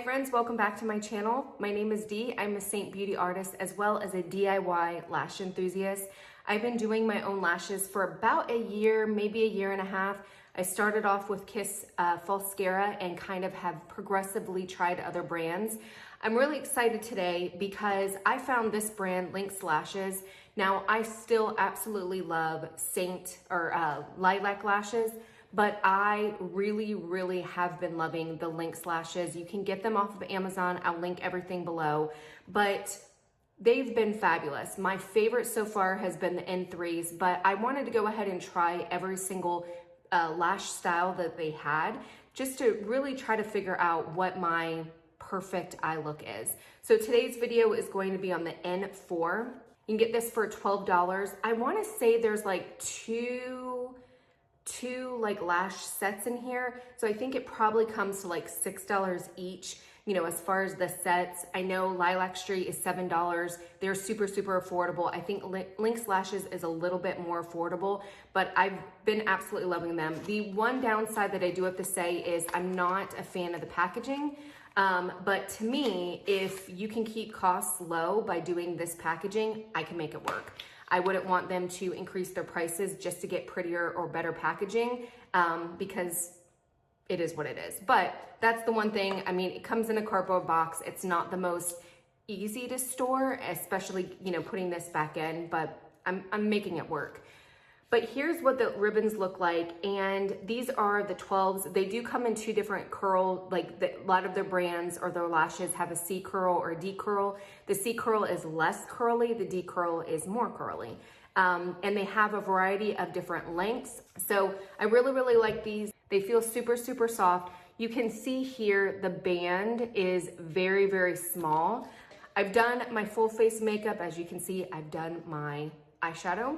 Hi friends, welcome back to my channel. My name is Dee. I'm a Saint Beauty artist as well as a DIY lash enthusiast. I've been doing my own lashes for about a year, maybe a year and a half. I started off with Kiss Falscara and kind of have progressively tried other brands. I'm really excited today because I found this brand, Linx Lashes. Now, I still absolutely love Lilac Lashes, but I really have been loving the Linx Lashes. You can get them off of Amazon. I'll link everything below, but they've been fabulous. My favorite so far has been the N3s, but I wanted to go ahead and try every single lash style that they had just to really try to figure out what my perfect eye look is. So today's video is going to be on the N4. You can get this for $12. I want to say there's like two like lash sets in here. So I think it probably comes to like $6 each. You know, as far as the sets, I know Lilac Street is $7. They're super affordable. I think Linx Lashes is a little bit more affordable, but I've been absolutely loving them. The one downside that I do have to say is I'm not a fan of the packaging. But to me, if you can keep costs low by doing this packaging, I can make it work. I wouldn't want them to increase their prices just to get prettier or better packaging, because it is what it is. But that's the one thing. I mean, it comes in a cardboard box. It's not the most easy to store, especially, you know, putting this back in, but I'm making it work. But here's what the ribbons look like, and these are the 12s. They do come in two different curl, like a lot of their brands or their lashes have a C curl or a D curl. The C curl is less curly, the D curl is more curly. And they have a variety of different lengths. So I really like these. They feel super soft. You can see here the band is very small. I've done my full face makeup. As you can see, I've done my eyeshadow.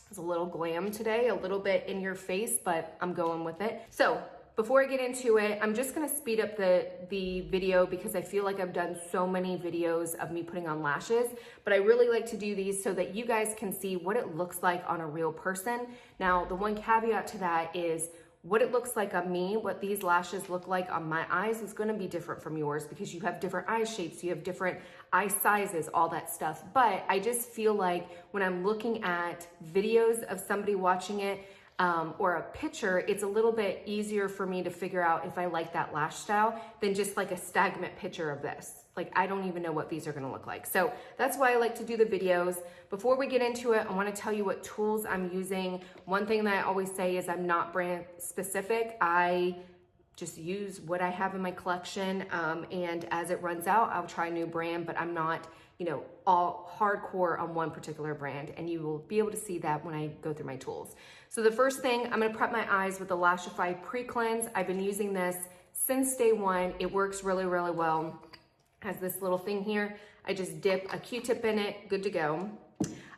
It's a little glam today, a little bit in your face, but I'm going with it. So before I get into it, I'm just gonna speed up the video because I feel like I've done so many videos of me putting on lashes, but I really like to do these so that you guys can see what it looks like on a real person. Now, the one caveat to that is what it looks like on me, what these lashes look like on my eyes is gonna be different from yours because you have different eye shapes, you have different eye sizes, all that stuff. But I just feel like when I'm looking at videos of somebody watching it or a picture, it's a little bit easier for me to figure out if I like that lash style than just like a stagnant picture of this. Like, I don't even know what these are gonna look like. So that's why I like to do the videos. Before we get into it, I wanna tell you what tools I'm using. One thing that I always say is I'm not brand specific. I just use what I have in my collection, and as it runs out, I'll try a new brand, but I'm not, you know, all hardcore on one particular brand, and you will be able to see that when I go through my tools. So the first thing, I'm gonna prep my eyes with the Lashify Pre-Cleanse. I've been using this since day one. It works really well. Has this little thing here. I just dip a Q-tip in it, good to go.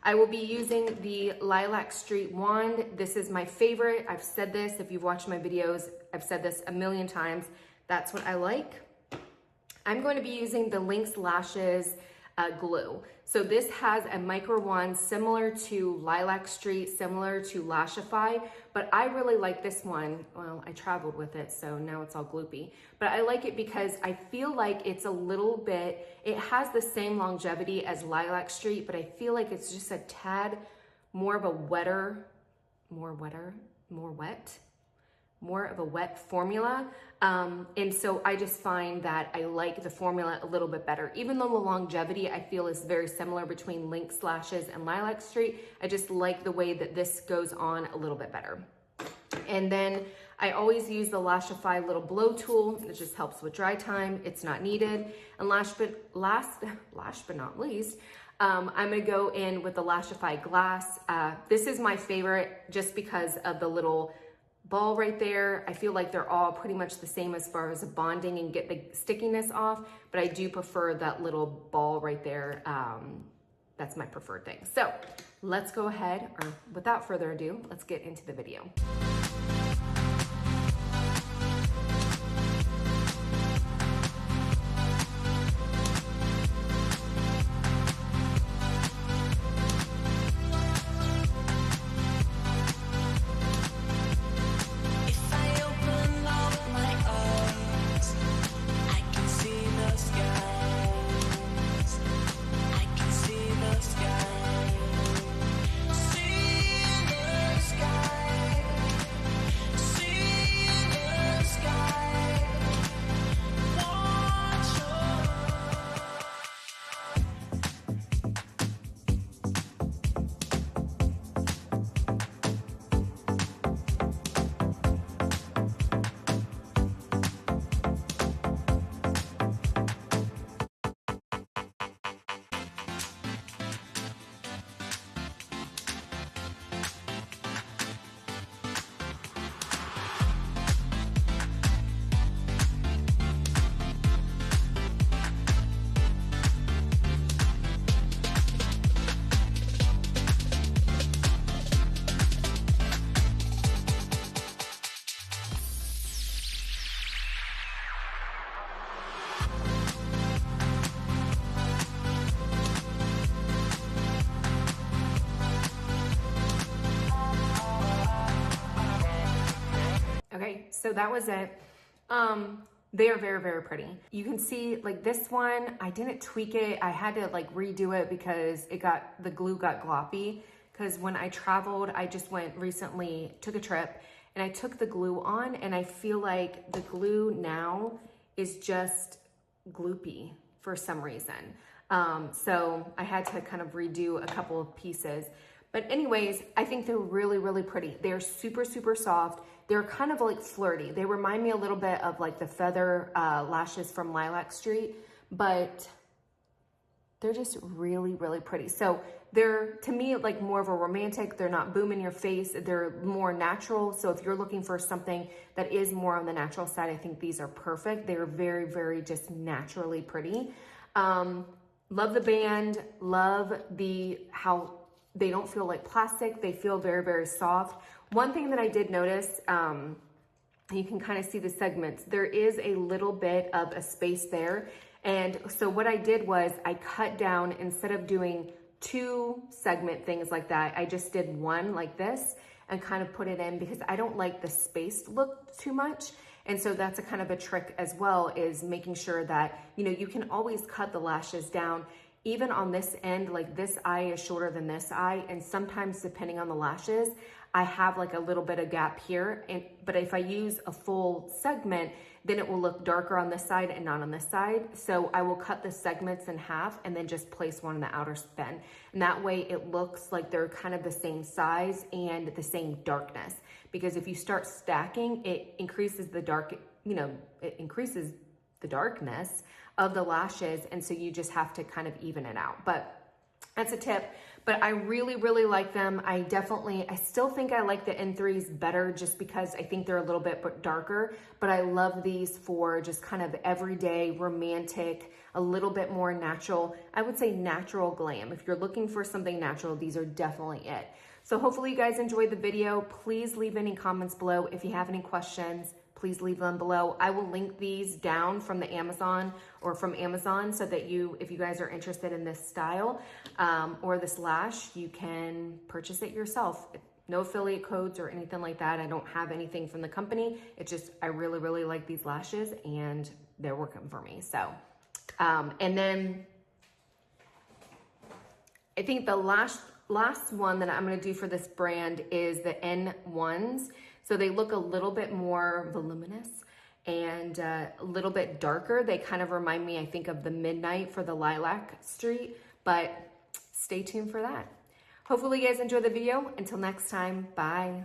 I will be using the Lilac Street wand. This is my favorite. I've said this, if you've watched my videos, I've said this a million times. That's what I like. I'm going to be using the Linx Lashes glue. So this has a micro wand similar to Lilac Street, similar to Lashify, but I really like this one. Well, I traveled with it, so now it's all gloopy. But I like it because I feel like it's a little bit, it has the same longevity as Lilac Street, but I feel like it's just a tad more of a more of a wet formula. And so I just find that I like the formula a little bit better. Even though the longevity I feel is very similar between Linx Lashes and Lilac Street, I just like the way that this goes on a little bit better. And then I always use the Lashify little blow tool. It just helps with dry time. It's not needed. And last but not least, I'm gonna go in with the Lashify glass. This is my favorite just because of the little ball right there. I feel like they're all pretty much the same as far as bonding and get the stickiness off, but I do prefer that little ball right there. That's my preferred thing. So let's go ahead, or without further ado, let's get into the video. If I open up my eyes, I can Okay, so that was it. They are very, very pretty. You can see like this one, I didn't tweak it. I had to like redo it because the glue got gloppy. Because when I traveled, I just went recently, took a trip, and I took the glue on, and I feel like the glue now is just gloopy for some reason. So I had to kind of redo a couple of pieces. But anyways, I think they're really, really pretty. They're super, super soft. They're kind of like flirty. They remind me a little bit of like the feather lashes from Lilac Street, but they're just really, really pretty. So they're, to me, like more of a romantic. They're not boom in your face. They're more natural. So if you're looking for something that is more on the natural side, I think these are perfect. They're very, very just naturally pretty. Love the band. Love how they don't feel like plastic. They feel very, very soft. One thing that I did notice, you can kind of see the segments. There is a little bit of a space there. And so what I did was I cut down, instead of doing 2 segment things like that, I just did one like this and kind of put it in because I don't like the spaced look too much. And so that's a kind of a trick as well, is making sure that, you know, you can always cut the lashes down. Even on this end, like this eye is shorter than this eye. And sometimes depending on the lashes, I have like a little bit of gap here. But if I use a full segment, then it will look darker on this side and not on this side. So I will cut the segments in half and then just place one in the outer bend. And that way it looks like they're kind of the same size and the same darkness. Because if you start stacking, it increases the increases the darkness of the lashes. And so you just have to kind of even it out. But that's a tip. But I really, really like them. I still think I like the N3s better just because I think they're a little bit darker, but I love these for just kind of everyday, romantic, a little bit more natural. I would say natural glam. If you're looking for something natural, these are definitely it. So hopefully you guys enjoyed the video. Please leave any comments below. If you have any questions, please leave them below. I will link these down from the Amazon so that if you guys are interested in this style or this lash, you can purchase it yourself. No affiliate codes or anything like that. I don't have anything from the company. It's just, I really, really like these lashes and they're working for me. So, and then I think the last one that I'm gonna do for this brand is the N1s. So they look a little bit more voluminous and a little bit darker. They kind of remind me, I think, of the Midnight for the Lilac Street, but stay tuned for that. Hopefully you guys enjoy the video. Until next time, bye.